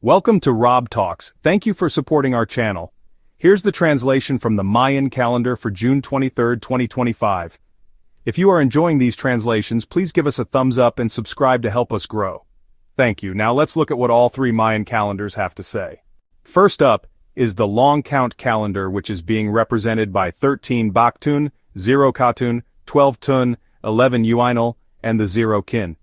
Welcome to Rob Talks. Thank you for supporting our channel. Here's the translation from the Mayan calendar for June 23, 2025. If you are enjoying these translations, please give us a thumbs up and subscribe to help us grow. Thank you. Now let's look at what all three Mayan calendars have to say. First up is the long count calendar, which is being represented by 13 Baktun, 0 Katun, 12 Tun, 11 Uinal, and the Tzolk'in.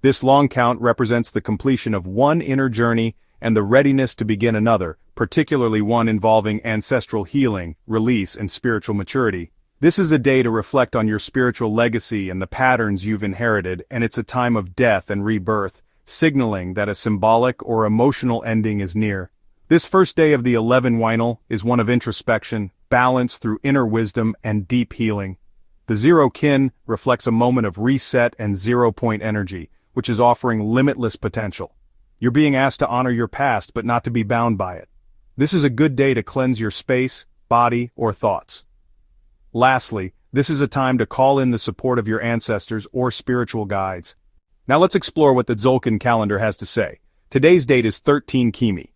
This long count represents the completion of one inner journey and the readiness to begin another, particularly one involving ancestral healing, release, and spiritual maturity. This is a day to reflect on your spiritual legacy and the patterns you've inherited, and it's a time of death and rebirth, signaling that a symbolic or emotional ending is near. This first day of the 11 Uinal is one of introspection, balance through inner wisdom, and deep healing. The Tzolk'in reflects a moment of reset and zero-point energy, which is offering limitless potential. You're being asked to honor your past but not to be bound by it. This is a good day to cleanse your space, body, or thoughts. Lastly, this is a time to call in the support of your ancestors or spiritual guides. Now let's explore what the Tzolk'in calendar has to say. Today's date is 13 Kimi.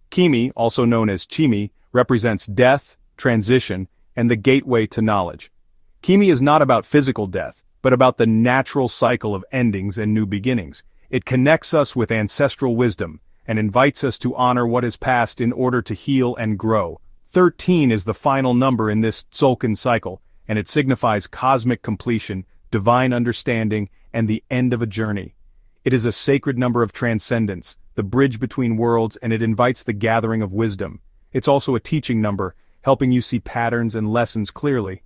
Kimi, also known as Chimi, represents death, transition, and the gateway to knowledge. Kimi is not about physical death, but about the natural cycle of endings and new beginnings. It connects us with ancestral wisdom and invites us to honor what is past in order to heal and grow. 13 is the final number in this Tzolk'in cycle, and it signifies cosmic completion, divine understanding, and the end of a journey. It is a sacred number of transcendence, the bridge between worlds, and it invites the gathering of wisdom. It's also a teaching number, helping you see patterns and lessons clearly.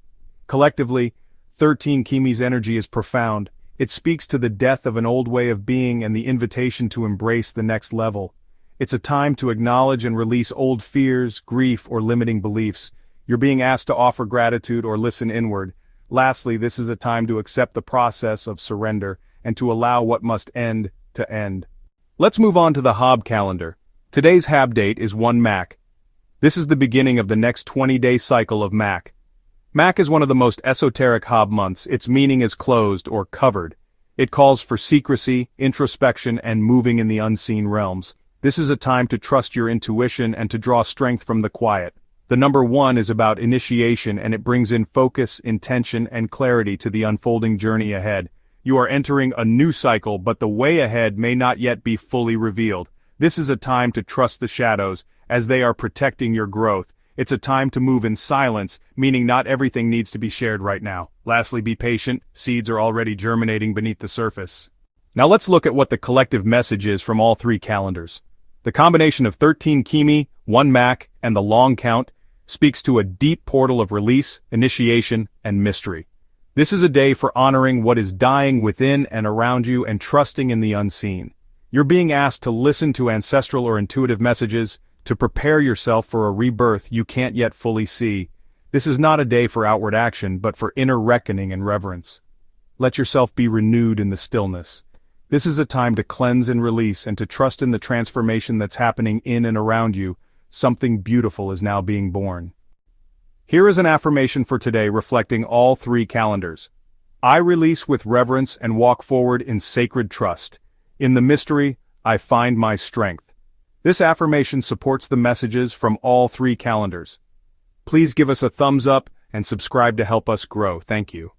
Collectively, 13 Kimi's energy is profound. It speaks to the death of an old way of being and the invitation to embrace the next level. It's a time to acknowledge and release old fears, grief, or limiting beliefs. You're being asked to offer gratitude or listen inward. Lastly, this is a time to accept the process of surrender and to allow what must end to end. Let's move on to the Haab calendar. Today's Haab date is 1 Mak. This is the beginning of the next 20-day cycle of Mak. Mak is one of the most esoteric Haab months. Its meaning is closed or covered. It calls for secrecy, introspection, and moving in the unseen realms. This is a time to trust your intuition and to draw strength from the quiet. The number 1 is about initiation, and it brings in focus, intention, and clarity to the unfolding journey ahead. You are entering a new cycle, but the way ahead may not yet be fully revealed. This is a time to trust the shadows, as they are protecting your growth. It's a time to move in silence, meaning not everything needs to be shared right now. Lastly, be patient. Seeds are already germinating beneath the surface. Now let's look at what the collective message is from all three calendars. The combination of 13 Kimi, 1 Mak, and the long count speaks to a deep portal of release, initiation, and mystery. This is a day for honoring what is dying within and around you and trusting in the unseen. You're being asked to listen to ancestral or intuitive messages, to prepare yourself for a rebirth you can't yet fully see. This is not a day for outward action, but for inner reckoning and reverence. Let yourself be renewed in the stillness. This is a time to cleanse and release and to trust in the transformation that's happening in and around you. Something beautiful is now being born. Here is an affirmation for today reflecting all three calendars. I release with reverence and walk forward in sacred trust. In the mystery, I find my strength. This affirmation supports the messages from all three calendars. Please give us a thumbs up and subscribe to help us grow. Thank you.